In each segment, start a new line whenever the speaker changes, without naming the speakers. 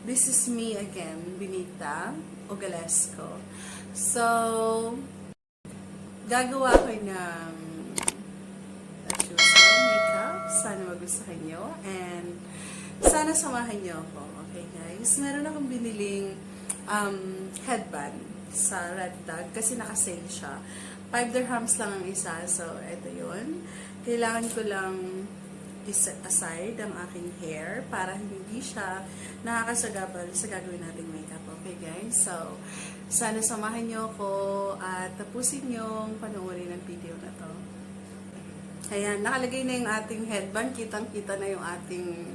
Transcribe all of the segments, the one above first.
This is me again, Benita Ogalesco. So, gagawa ko ng as usual makeup. Sana magustuhan nyo. And sana samahan nyo ako. Okay guys? Meron akong biniling headband sa Red Dog kasi nakasale siya. 5 dirhams lang ang isa. So, eto yun. Kailangan ko lang i-set aside ang aking hair para hindi siya nakakasagabal sa gagawin nating makeup. Okay guys? So, sana samahan nyo ako at tapusin yung panoorin ng video na to. Ayan, nakalagay na yung ating headband. Kitang-kita na yung ating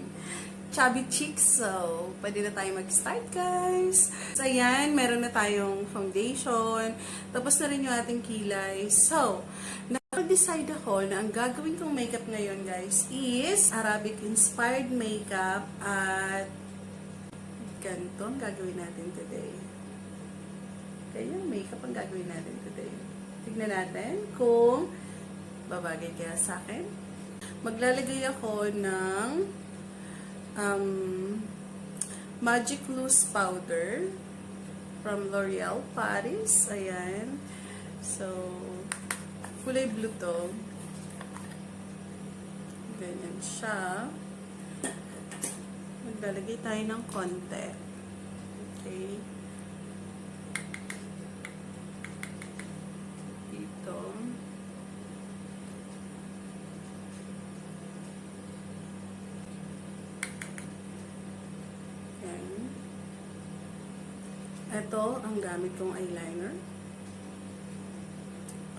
chubby cheeks. So, pwede na tayo mag-start guys. So, ayan, meron na tayong foundation. Tapos na rin yung ating kilay. So, nakapag-decide ako na ang gagawin kong makeup ngayon guys is Arabic-inspired makeup at ganito ang gagawin natin today. Kaya makeup ang gagawin natin today. Tignan natin kung babagay kaya sa akin. Maglalagay ako ng Magic Loose Powder from L'Oreal Paris. Ayan. So, kulay blue to. Ganyan siya. Maglalagay tayo ng konti. Okay. Dito. Ayan. Ito ang gamit kong eyeliner.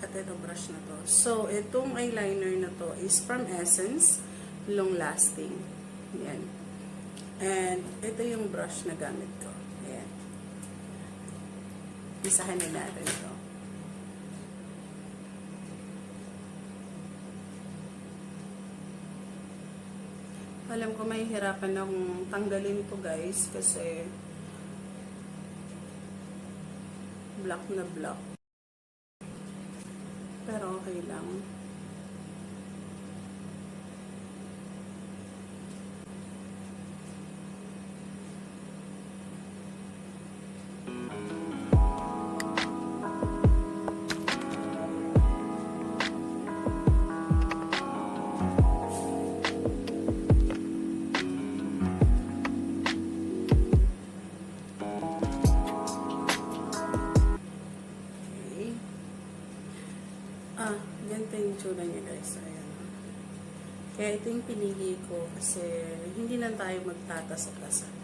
At ito brush na to. So, itong eyeliner na to is from Essence, long lasting. Ayan. And ito yung brush na gamit ko. Ayan. Isahan na natin ito. Alam ko may hirapan akong tanggalin ito guys kasi black na black. Pero okay lang. Ganito yung tsura niya guys. Ayan. Kaya ito yung pinili ko kasi hindi lang tayo magtatas-tasa.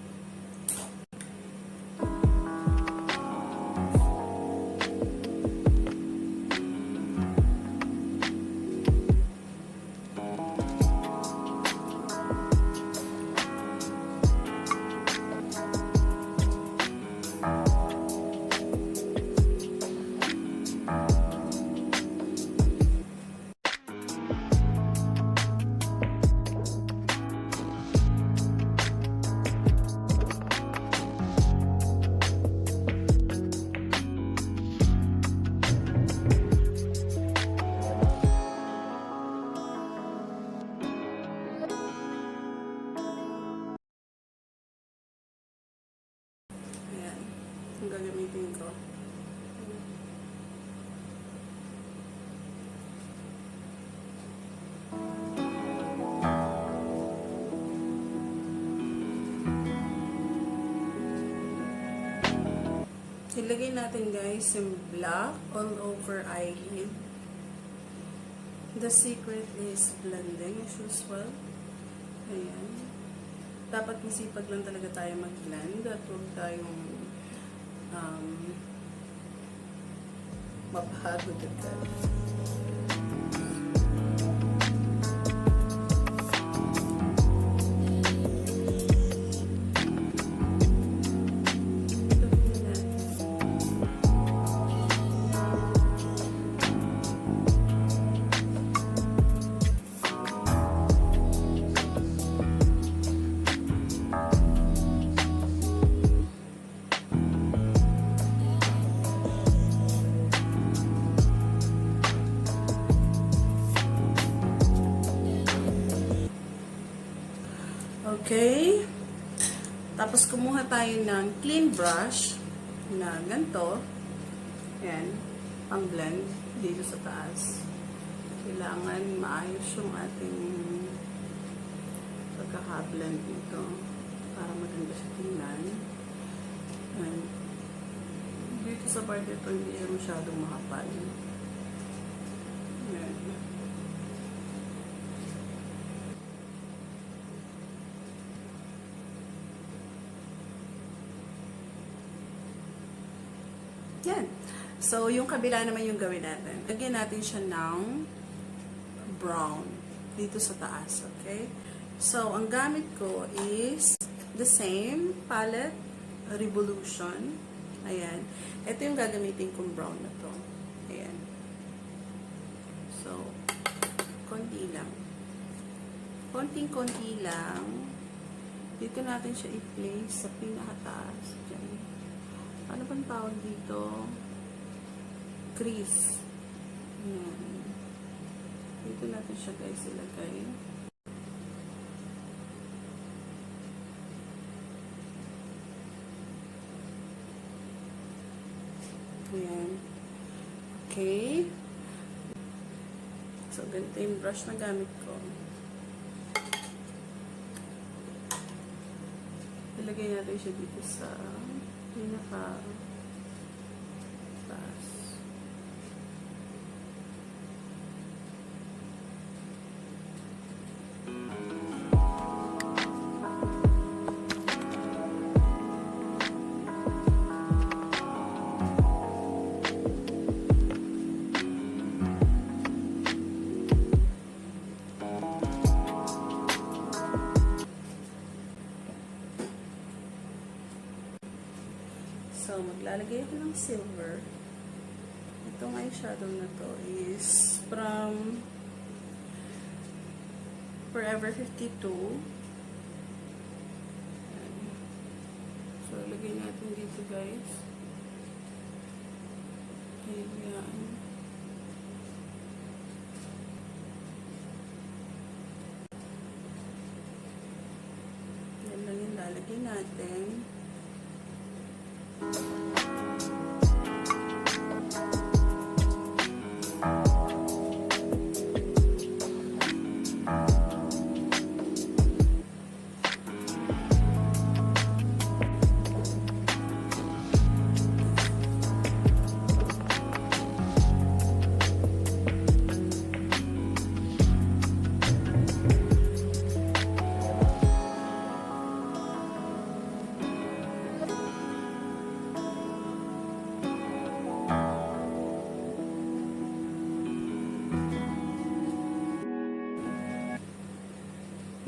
Ang gagamitin ko. Ilagay natin guys yung black all over eyelid. The secret is blending as usual. Ayan. Dapat masipag lang talaga tayo mag-blend at huwag tayong mapahagod agad. Okay. Tapos, kumuha tayo ng clean brush na ganito. Ayan, pang blend dito sa taas. Kailangan maayos yung ating pagkaka-blend dito para maganda siya tingnan. And dito sa part ito, hindi siya masyadong makapal. Ayan. Yan. So, yung kabila naman yung gawin natin. Lagyan natin siya ng brown dito sa taas. Okay? So, ang gamit ko is the same palette, Revolution. Ayan. Ito yung gagamitin kong brown na to. Ayan. So, konti lang. Konting-konti lang. Dito natin siya i-place sa pinakataas. Diyan. Ano bang tawag dito? Crease. Ayan. Dito natin siya guys ilagay. Ayan. Okay. So, ganito yung brush na gamit ko. Ilagay natin siya dito sa pinaka taas. So, maglalagay ako ng silver. Itong eyeshadow na to is from Forever 52. So, lagay natin dito guys. Ayan. Yan lang yung lalagay natin.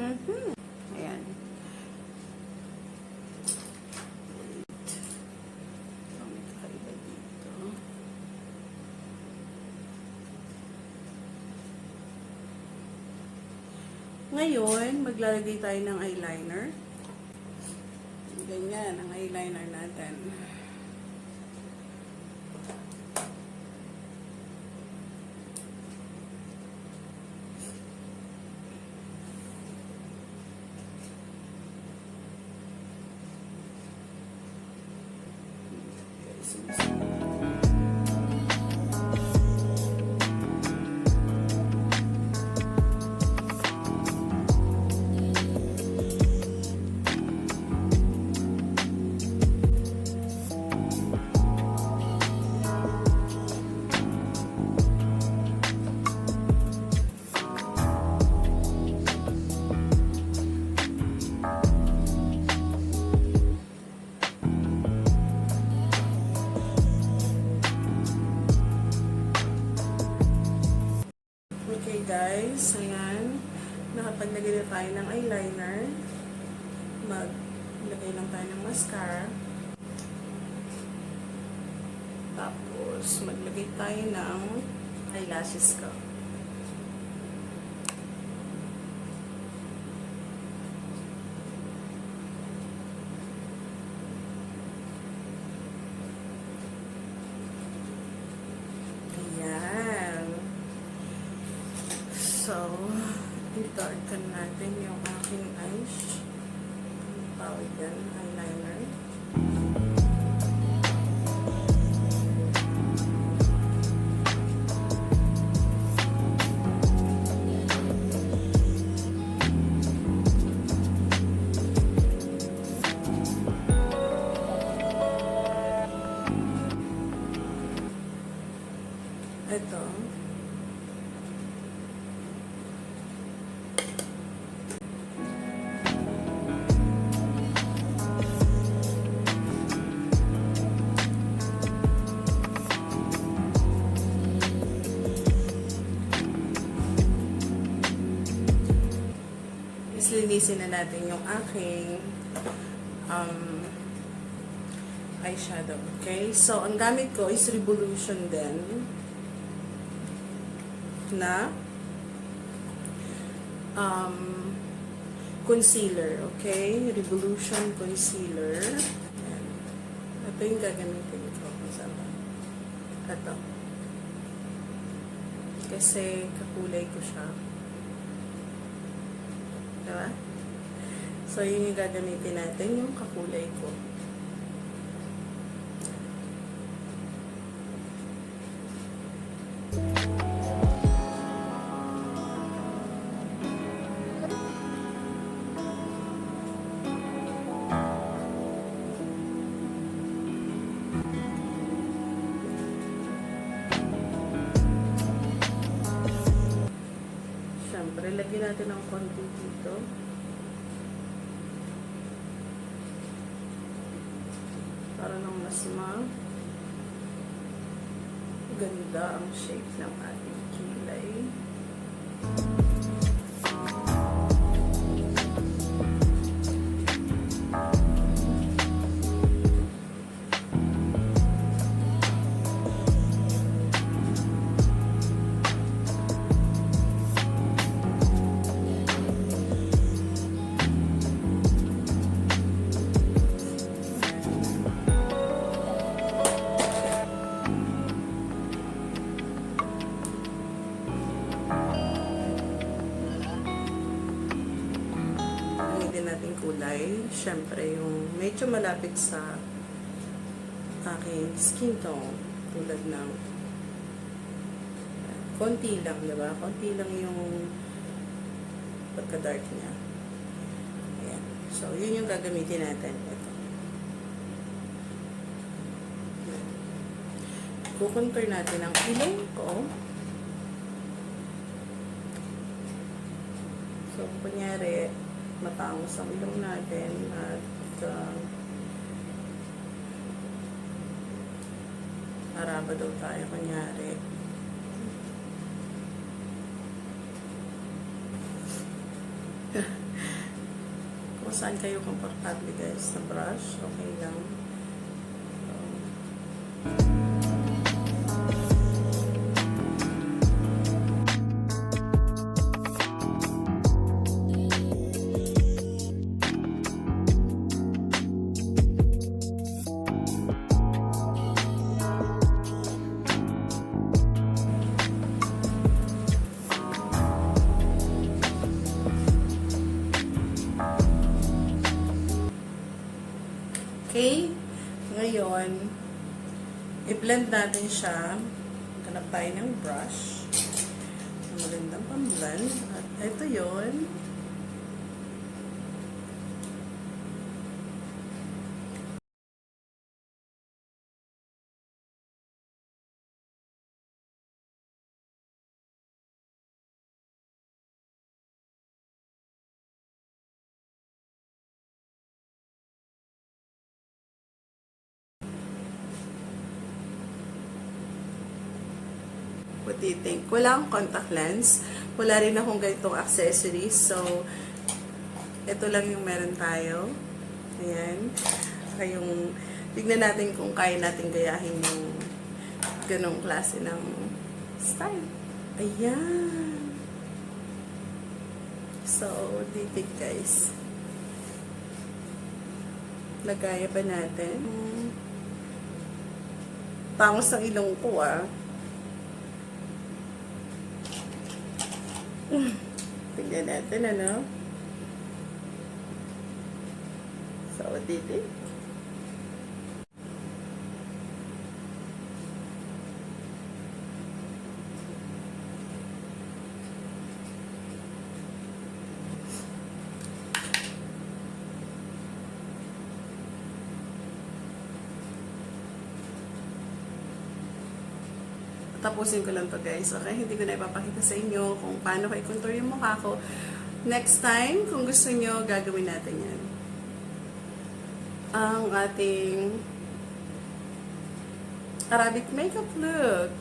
Ayan. So, may kakaiba dito. Ngayon, maglalagay tayo ng eyeliner. Ganyan, ang eyeliner natin. Okay guys, ayan. Nakapaglagay na tayo ng eyeliner. Maglagay lang tayo ng mascara. Tapos, maglagay tayo ng eyelashes ko. Ayan. So, i-darken natin yung aking eyes. tawag yan, eyeliner. Ito. Linisin na natin yung aking eyeshadow. Okay? So, ang gamit ko is Revolution din na concealer. Okay? Revolution concealer. Ayan. Ito yung gagamitin ko. Masama. Ito. Kasi kakulay ko siya. Diba? So, yun yung gagamitin natin, yung kakulay ko. Siyempre, lagyan natin ng konti dito. Para nang mas ganda ang shape ng ating kilay. Nating kulay, syempre yung medyo malapit sa aking skin tone, tulad ng konti lang, diba? Konti lang yung pagka-dark niya. Ayan. So, yun yung gagamitin natin. Ito. Kukontour natin ang ilong ko. So, kunyari, matangos ang ilong natin at araba daw tayo kunyari. Kung saan kayo komportable guys, sa brush, okay lang. Okay? Ngayon, i-blend natin siya. Hanap tayo ng brush. Magandang pang-blend. At ito yun. What do you think? Wala akong contact lens. Wala rin akong ganitong accessories. So, ito lang yung meron tayo. Ayan. Saka yung, tignan natin kung kaya natin gayahin yung ganong klase ng style. Ayan. So, what do you think guys? Lagaya ba natin? Tangos ng ilong ko ah. Tignan natin, ano? O, titi. Tapusin ko lang to guys, okay? Hindi ko na ipapakita sa inyo kung paano ko i-contour yung mukha ko. Next time, kung gusto nyo, gagawin natin yan. Ang ating Arabic makeup look.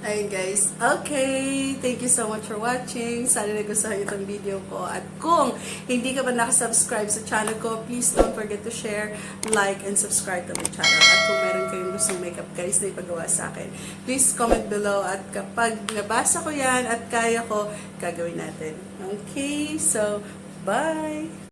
Ayun guys. Okay. Thank you so much for watching. Sana nagustuhan niyo itong video ko. At kung hindi ka ba nakasubscribe sa channel ko, please don't forget to share, like, and subscribe to my channel. At kung meron kayong gustong makeup guys na ipagawa sa akin, please comment below. At kapag nabasa ko yan at kaya ko, gagawin natin. Okay. So, bye!